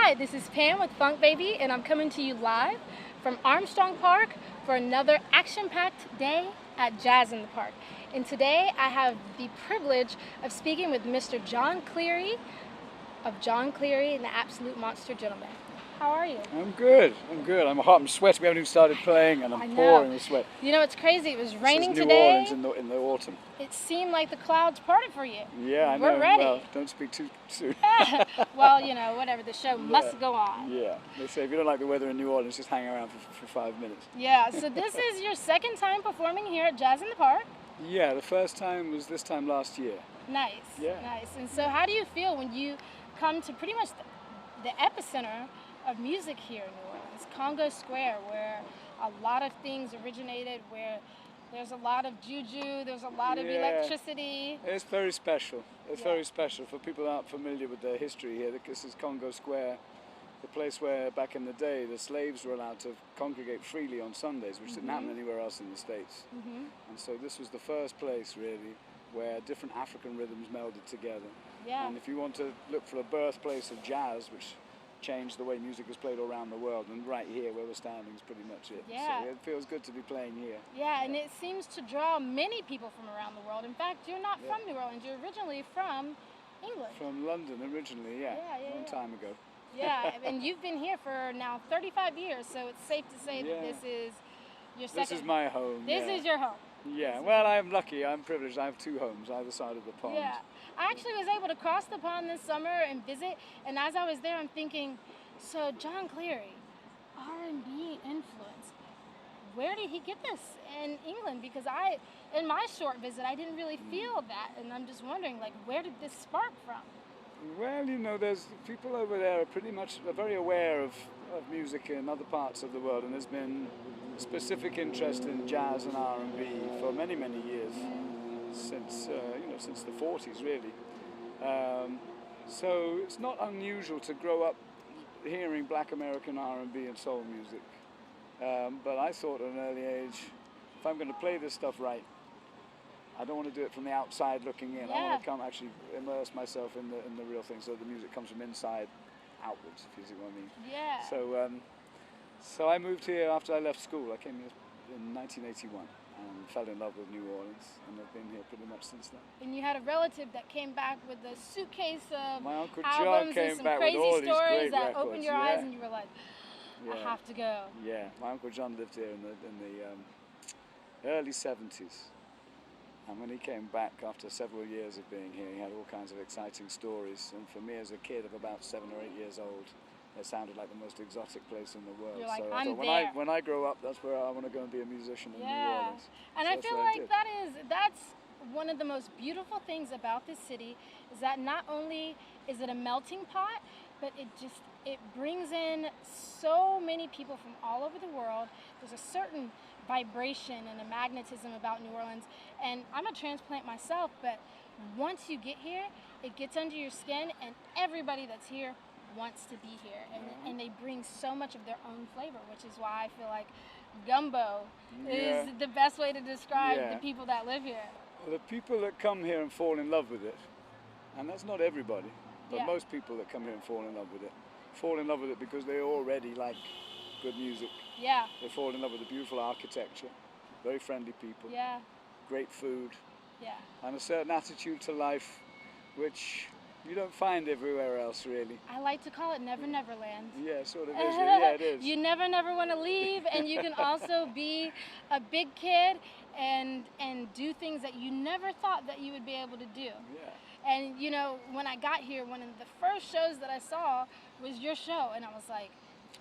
Hi, this is Pam with Funk Baby, and I'm coming to you live from Armstrong Park for another action-packed day at Jazz in the Park. And today I have the privilege of speaking with Mr. Jon Cleary of Jon Cleary and the Absolute Monster Gentleman. How are you? I'm good. I'm hot. I'm sweating. We haven't even started playing, and I'm pouring with sweat. You know, it's crazy. It was raining New today. New Orleans in the autumn. It seemed like the clouds parted for you. Yeah, I know. We're ready. Well, don't speak too soon. Well, you know, whatever. The show must go on. Yeah. They say if you don't like the weather in New Orleans, just hang around for 5 minutes. Yeah. So this is your second time performing here at Jazz in the Park. Yeah, the first time was this time last year. Nice. Yeah. Nice. And so, how do you feel when you come to pretty much the epicenter of music here in New Orleans, Congo Square, where a lot of things originated, where there's a lot of juju, there's a lot of electricity. It's very special. It's very special for people who aren't familiar with the history here. This is Congo Square, the place where back in the day the slaves were allowed to congregate freely on Sundays, which didn't happen anywhere else in the States. And so this was the first place really where different African rhythms melded together. Yeah. And if you want to look for a birthplace of jazz, which changed the way music was played all around the world, and right here where we're standing is pretty much it. Yeah. So it feels good to be playing here. Yeah, and it seems to draw many people from around the world. In fact, you're not from New Orleans, you're originally from England. From London originally, a long time ago. Yeah, and you've been here for now 35 years, so it's safe to say that this is your second. This is my home. This is your home. Yeah, well, I'm lucky, I'm privileged. I have two homes either side of the pond. Yeah, I actually was able to cross the pond this summer and visit, and as I was there, I'm thinking, so Jon Cleary, R&B influence, where did he get this in England? Because in my short visit, I didn't really feel that, and I'm just wondering, like, where did this spark from? Well, you know, there's people over there are very aware of music in other parts of the world, and there's been specific interest in jazz and R&B for many, many years, since since the 40s, really. So it's not unusual to grow up hearing Black American R&B and soul music. But I thought at an early age, if I'm going to play this stuff right, I don't want to do it from the outside looking in. I want to come actually immerse myself in the real thing, so the music comes from inside outwards, if you see what I mean. Yeah. So I moved here after I left school. I came here in 1981 and fell in love with New Orleans, and I've been here pretty much since then. And you had a relative that came back with a suitcase of My Uncle albums Jon came and some back crazy with all these stories great that records. opened your eyes, and you were like, I have to go. Yeah, my Uncle Jon lived here in the early 70s. And when he came back after several years of being here, he had all kinds of exciting stories. And for me as a kid of about 7 or 8 years old, it sounded like the most exotic place in the world. You're like, so I'm I thought, there. when I grow up, that's where I want to go and be a musician in New Orleans. And so I feel like that's one of the most beautiful things about this city, is that not only is it a melting pot, but it brings in so many people from all over the world. There's a certain vibration and a magnetism about New Orleans, and I'm a transplant myself, but once you get here, it gets under your skin, and everybody that's here wants to be here, and they bring so much of their own flavor, which is why I feel like gumbo is the best way to describe the people that live here. Well, the people that come here and fall in love with it, and that's not everybody, but most people that come here and fall in love with it because they already like good music. Yeah. They fall in love with the beautiful architecture, very friendly people, great food, and a certain attitude to life, which you don't find everywhere else, really. I like to call it Never Never Land. Yeah, sort of is. Yeah, it is. You never want to leave, and you can also be a big kid and do things that you never thought that you would be able to do. Yeah. And you know, when I got here, one of the first shows that I saw was your show, and I was like,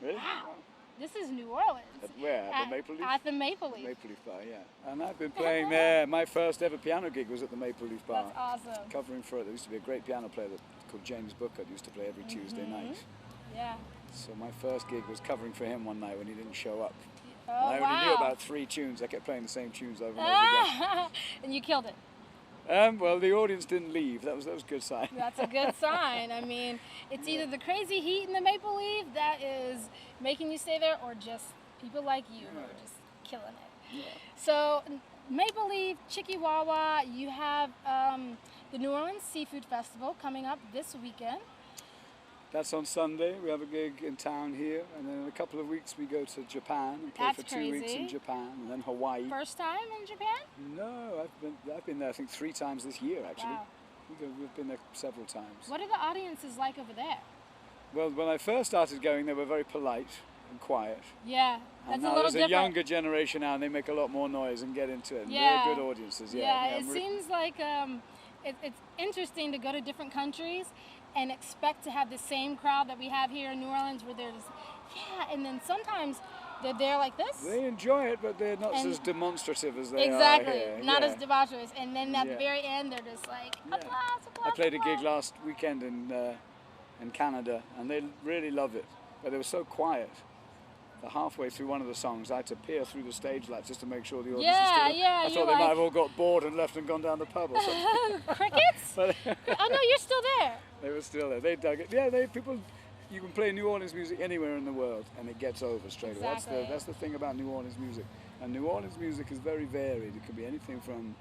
really? wow, this is New Orleans. Where? At the Maple Leaf? At the Maple Leaf. Maple Leaf Bar, yeah. And I've been playing there. My first ever piano gig was at the Maple Leaf Bar. That's awesome. Covering for it. There used to be a great piano player called James Booker that used to play every Tuesday night. Yeah. So my first gig was covering for him one night when he didn't show up. Oh, and I only knew about 3 tunes. I kept playing the same tunes over and over again. And you killed it. Well, the audience didn't leave. That was a good sign. That's a good sign. I mean, it's either the crazy heat in the Maple Leaf that is making you stay there, or just people like you who are just killing it. Yeah. So, Maple Leaf, Chicky-Wawa, you have the New Orleans Seafood Festival coming up this weekend. That's on Sunday. We have a gig in town here, and then in a couple of weeks we go to Japan and play That's for 2 weeks in crazy. Japan, and then Hawaii. First time in Japan? No, I've been there I think 3 times this year actually. Wow. We've been there several times. What are the audiences like over there? Well, when I first started going, they were very polite and quiet. Yeah, that's And a now little there's different. a younger generation now, and they make a lot more noise and get into it. And Yeah. they're good audiences. Yeah, Yeah, it seems like it's interesting to go to different countries and expect to have the same crowd that we have here in New Orleans, where they're just, yeah, and then sometimes they're there like this. They enjoy it, but they're not And- as demonstrative as they Exactly, are here. not Yeah. as debaucherous. And then at the Yeah. very end, they're just like, Yeah. applause, applause, I played a applause. gig last weekend in Canada, and they really loved it, but they were so quiet. that halfway through one of the songs, I had to peer through the stage lights just to make sure the audience was still there. Yeah, I you're thought they like- might have all got bored and left and gone down the pub or something. Crickets? But Oh no, you're still there. they were still there. They dug it. Yeah, people. You can play New Orleans music anywhere in the world, and it gets over straight away. Exactly. That's the thing about New Orleans music. And New Orleans music is very varied. It could be anything from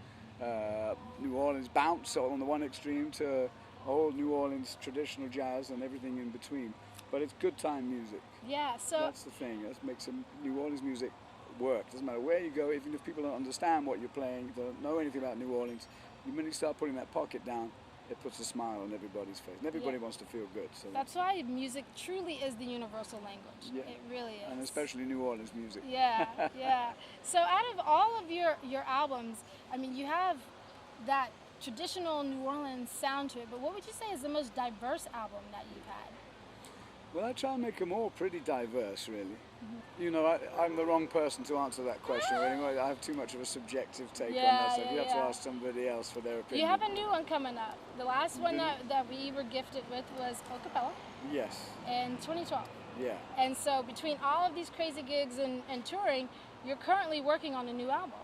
New Orleans bounce on the one extreme to old New Orleans traditional jazz and everything in between. But it's good time music. Yeah, so That's the thing. That makes New Orleans music work. Doesn't matter where you go, even if people don't understand what you're playing, don't know anything about New Orleans, the minute you start putting that pocket down, it puts a smile on everybody's face. And everybody Yeah. wants to feel good. So that's why music truly is the universal language. Yeah. It really is. and especially New Orleans music. Yeah, yeah. So out of all of your albums, I mean, you have that traditional New Orleans sound to it, but what would you say is the most diverse album that you've had? Well, I try and make them all pretty diverse, really. Mm-hmm. You know, I'm the wrong person to answer that question. Really. I have too much of a subjective take on Yeah, that stuff. yeah, You have to yeah. ask somebody else for their You opinion. have a new one coming up. The last one that we were gifted with was Acapella Yes, in 2012. yeah. And so between all of these crazy gigs and touring, you're currently working on a new album.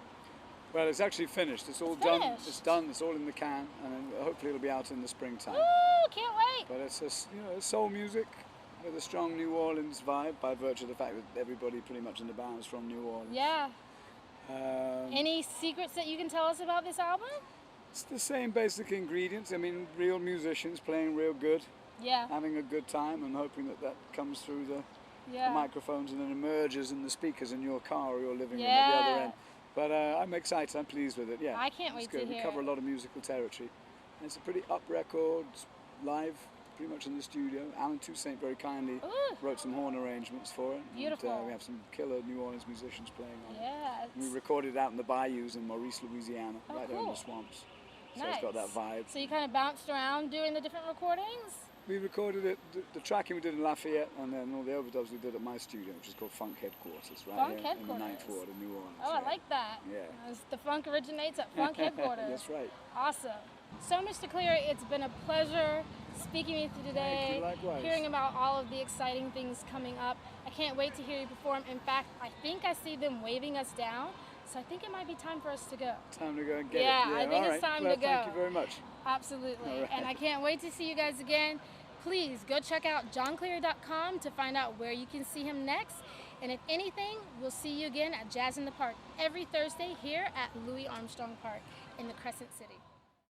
Well, it's actually finished. It's all It's done. finished. It's done. It's all in the can, and then hopefully it'll be out in the springtime. Woo, can't wait. But it's it's soul music with a strong New Orleans vibe by virtue of the fact that everybody pretty much in the band is from New Orleans. Yeah. Um, Any secrets that you can tell us about this album? it's the same basic ingredients. I mean, real musicians playing real good, Yeah. having a good time, and hoping that comes through the Yeah. microphones and then emerges in the speakers in your car or your living room at Yeah. the other end. But I'm excited. I'm pleased with it. Yeah, I can't wait it's to good. hear We cover it. a lot of musical territory. And it's a pretty up record, it's live, pretty much in the studio. Alan Toussaint very kindly Ooh. wrote some horn arrangements for it. Beautiful. And, we have some killer New Orleans musicians playing on it. Yeah. We It's recorded it out in the bayous in Maurice, Louisiana, Oh, right there in the cool. swamps. So nice. it's got that vibe. So you kind of bounced around doing the different recordings? We recorded it, the tracking we did in Lafayette, and then all the overdubs we did at my studio, which is called Funk Headquarters, right Funk here in the Headquarters. 9th Ward in New Orleans. Oh, yeah. I like that. Yeah. The funk originates at Funk Headquarters. That's right. Awesome. So, Mr. Cleary, it's been a pleasure speaking with you today, Thank you, likewise. hearing about all of the exciting things coming up. I can't wait to hear you perform. In fact, I think I see them waving us down, so I think it might be time for us to go. Time to go and get Yeah, it. I think all it's right. time Well, to go. Thank you very much. Absolutely. All right. And I can't wait to see you guys again. Please go check out JonCleary.com to find out where you can see him next. And if anything, we'll see you again at Jazz in the Park every Thursday here at Louis Armstrong Park in the Crescent City.